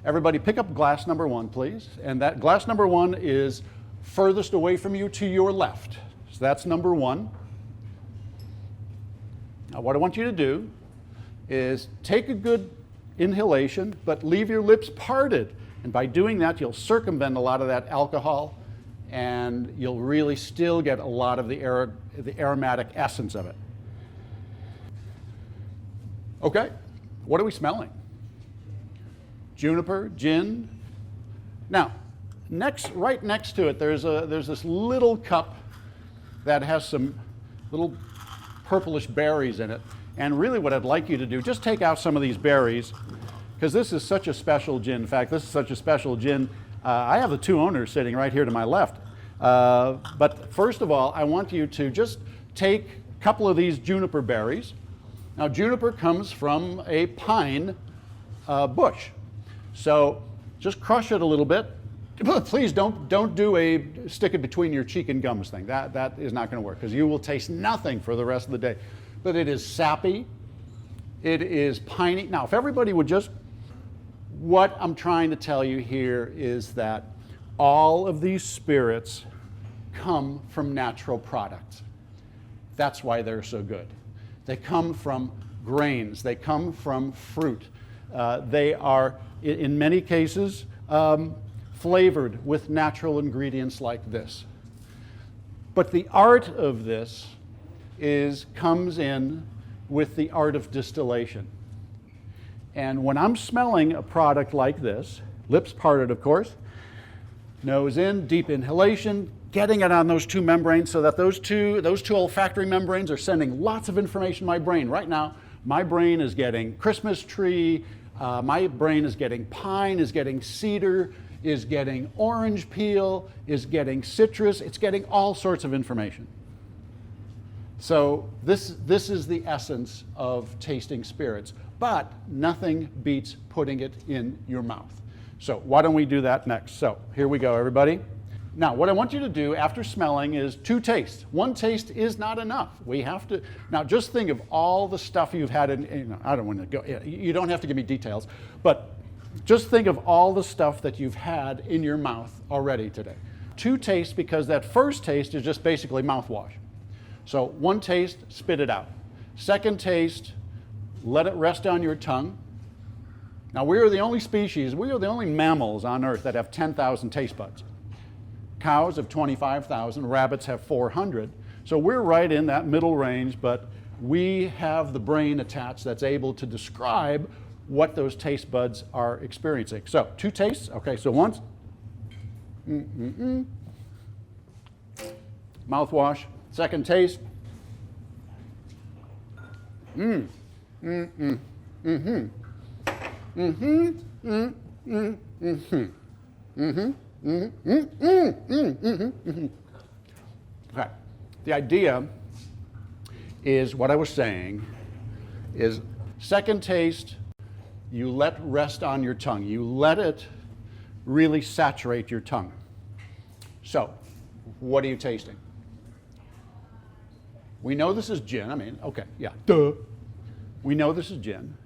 Everybody pick up glass number 1, please. And that glass number 1 is furthest away from you to your left. So that's number 1. Now what I want you to do is take a good inhalation, but leave your lips parted. And by doing that, you'll circumvent a lot of that alcohol, and you'll really still get a lot of the aromatic essence of it. Okay, what are we smelling? Juniper, gin. Now, right next to it, there's this little cup that has some little purplish berries in it. And really what I'd like you to do, just take out some of these berries, because this is such a special gin. In fact, this is such a special gin. I have the 2 owners sitting right here to my left. But first of all, I want you to just take a couple of these juniper berries. Now, juniper comes from a pine bush. So just crush it a little bit. Please don't do a stick it between your cheek and gums thing. That is not going to work, because you will taste nothing for the rest of the day. But it is sappy. It is piney. Now, if everybody would just, what I'm trying to tell you here is that all of these spirits come from natural products. That's why they're so good. They come from grains. They come from fruit. They are, in many cases, flavored with natural ingredients like this. But the art of this comes in with the art of distillation. And when I'm smelling a product like this, lips parted, of course, nose in, deep inhalation, getting it on those 2 membranes so that those two olfactory membranes are sending lots of information to my brain. Right now, my brain is getting Christmas tree, my brain is getting pine, is getting cedar, is getting orange peel, is getting citrus. It's getting all sorts of information. So this is the essence of tasting spirits, but nothing beats putting it in your mouth. So why don't we do that next? So here we go, everybody. Now, what I want you to do after smelling is 2 tastes. 1 taste is not enough. We have to, now just think of all the stuff you've had in, I don't want to go, you don't have to give me details, but just think of all the stuff that you've had in your mouth already today. 2 tastes, because that first taste is just basically mouthwash. So 1 taste, spit it out. 2nd taste, let it rest on your tongue. Now, we are the only species, we are the only mammals on Earth that have 10,000 taste buds. Cows have 25,000, rabbits have 400. So we're right in that middle range, but we have the brain attached that's able to describe what those taste buds are experiencing. So 2 tastes, okay, so once. Mouthwash. 2nd taste. Okay. The idea is, what I was saying is, 2nd taste, you let rest on your tongue. You let it really saturate your tongue. So, what are you tasting? We know this is gin. I mean, okay, yeah, duh. We know this is gin.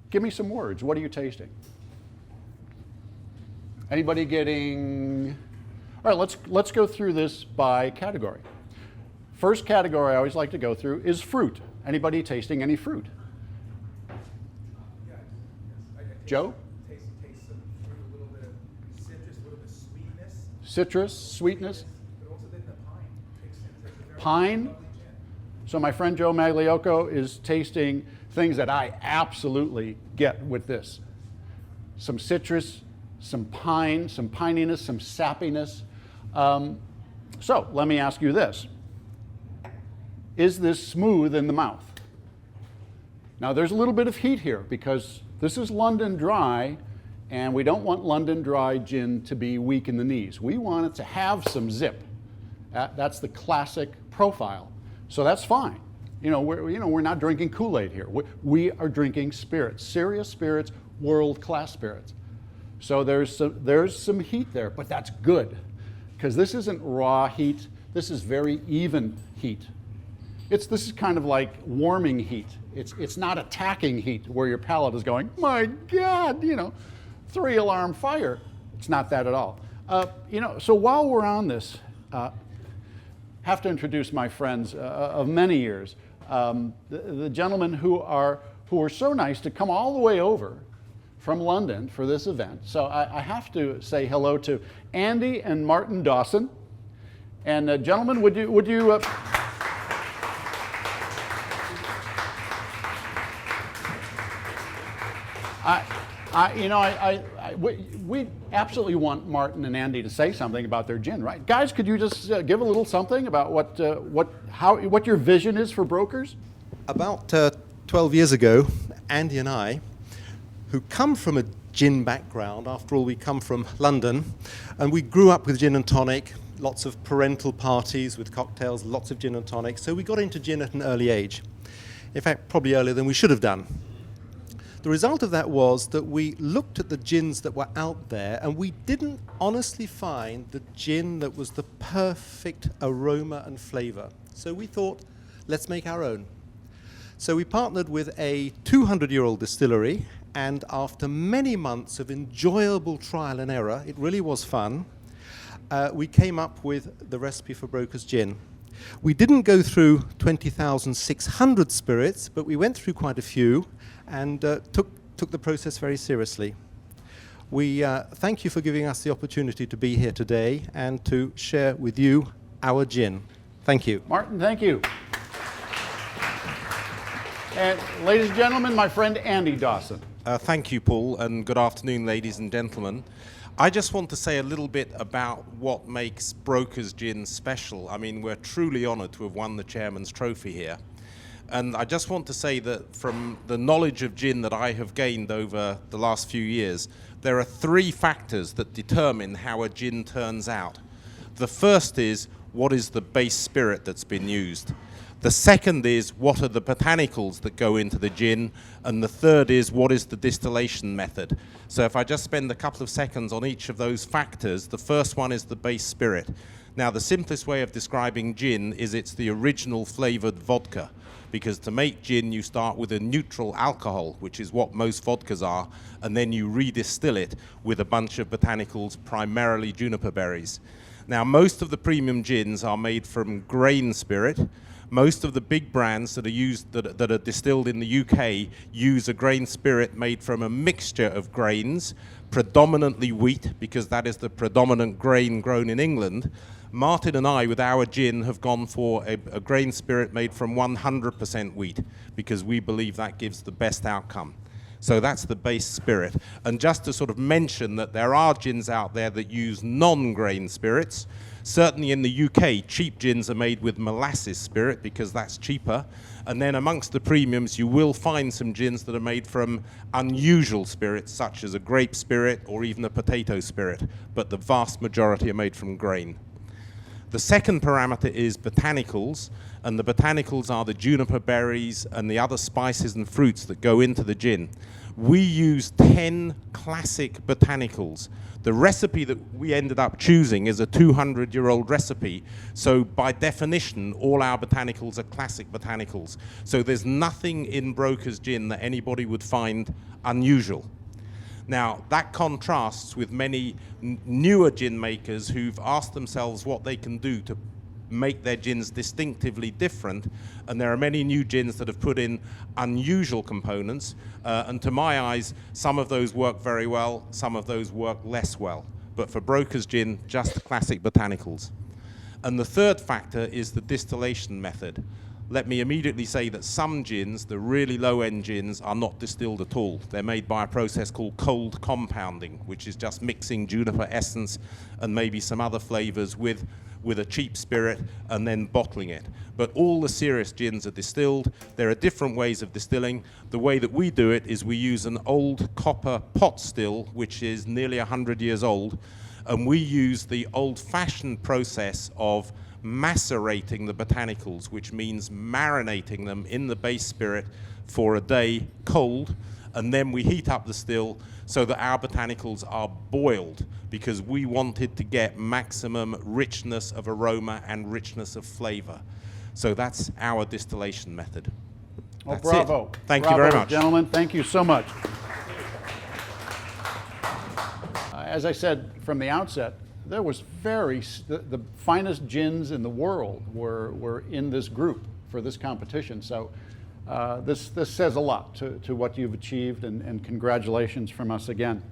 Give me some words. What are you tasting? Anybody getting? All right, let's go through this by category. First category I always like to go through is fruit. Anybody tasting any fruit? Yeah, yes. I Joe? Taste some fruit, a little bit of citrus, a little bit of sweetness. Citrus, sweetness. But also then the pine. Takes a very Pine? lovely gin. So my friend Joe Magliocco is tasting things that I absolutely get with this. Some citrus, some pine, some pininess, some sappiness. So let me ask you this. Is this smooth in the mouth? Now there's a little bit of heat here because this is London Dry, and we don't want London Dry gin to be weak in the knees. We want it to have some zip. That's the classic profile. So that's fine. We're not drinking Kool-Aid here. We are drinking spirits, serious spirits, world-class spirits. So there's some heat there, but that's good because this isn't raw heat. This is very even heat. This is kind of like warming heat. It's not attacking heat where your palate is going, my God, 3-alarm fire. It's not that at all. So while we're on this, have to introduce my friends of many years, the gentlemen who were so nice to come all the way over from London for this event. So I have to say hello to Andy and Martin Dawson. And gentlemen, would you we absolutely want Martin and Andy to say something about their gin, right? Guys, could you just give a little something about what your vision is for Brokers? About 12 years ago, Andy and I, who come from a gin background, after all we come from London, and we grew up with gin and tonic, lots of parental parties with cocktails, lots of gin and tonic, so we got into gin at an early age. In fact, probably earlier than we should have done. The result of that was that we looked at the gins that were out there and we didn't honestly find the gin that was the perfect aroma and flavor. So we thought, let's make our own. So we partnered with a 200-year-old distillery, and after many months of enjoyable trial and error, it really was fun, we came up with the recipe for Brokers Gin. We didn't go through 20,600 spirits, but we went through quite a few and took the process very seriously. We thank you for giving us the opportunity to be here today and to share with you our gin. Thank you. Martin, thank you. And ladies and gentlemen, my friend Andy Dawson. Thank you, Paul, and good afternoon, ladies and gentlemen. I just want to say a little bit about what makes Brokers Gin special. I mean, we're truly honoured to have won the Chairman's Trophy here. And I just want to say that from the knowledge of gin that I have gained over the last few years, there are 3 factors that determine how a gin turns out. The first is, what is the base spirit that's been used? The second is, what are the botanicals that go into the gin? And the third is, what is the distillation method? So if I just spend a couple of seconds on each of those factors, the first one is the base spirit. Now, the simplest way of describing gin is it's the original flavored vodka, because to make gin, you start with a neutral alcohol, which is what most vodkas are, and then you redistill it with a bunch of botanicals, primarily juniper berries. Now, most of the premium gins are made from grain spirit. Most of the big brands that are distilled in the UK use a grain spirit made from a mixture of grains, predominantly wheat, because that is the predominant grain grown in England. Martin and I, with our gin, have gone for a grain spirit made from 100% wheat, because we believe that gives the best outcome. So that's the base spirit. And just to sort of mention that there are gins out there that use non-grain spirits. Certainly in the UK, cheap gins are made with molasses spirit because that's cheaper. And then amongst the premiums, you will find some gins that are made from unusual spirits, such as a grape spirit or even a potato spirit. But the vast majority are made from grain. The second parameter is botanicals, and the botanicals are the juniper berries and the other spices and fruits that go into the gin. We use 10 classic botanicals. The recipe that we ended up choosing is a 200-year-old recipe, so by definition, all our botanicals are classic botanicals. So there's nothing in Brokers Gin that anybody would find unusual. Now, that contrasts with many newer gin makers who've asked themselves what they can do to make their gins distinctively different, and there are many new gins that have put in unusual components, and to my eyes, some of those work very well, some of those work less well. But for Brokers Gin, just classic botanicals. And the third factor is the distillation method. Let me immediately say that some gins, the really low-end gins, are not distilled at all. They're made by a process called cold compounding, which is just mixing juniper essence and maybe some other flavors with a cheap spirit and then bottling it. But all the serious gins are distilled. There are different ways of distilling. The way that we do it is we use an old copper pot still, which is nearly 100 years old, and we use the old-fashioned process of macerating the botanicals, which means marinating them in the base spirit for a day cold, and then we heat up the still so that our botanicals are boiled, because we wanted to get maximum richness of aroma and richness of flavor. So that's our distillation method. Well, That's bravo. it. Thank you Bravo, very much. Gentlemen, thank you so much. as I said from the outset, there was the finest gins in the world were in this group for this competition. So this says a lot to what you've achieved, and congratulations from us again.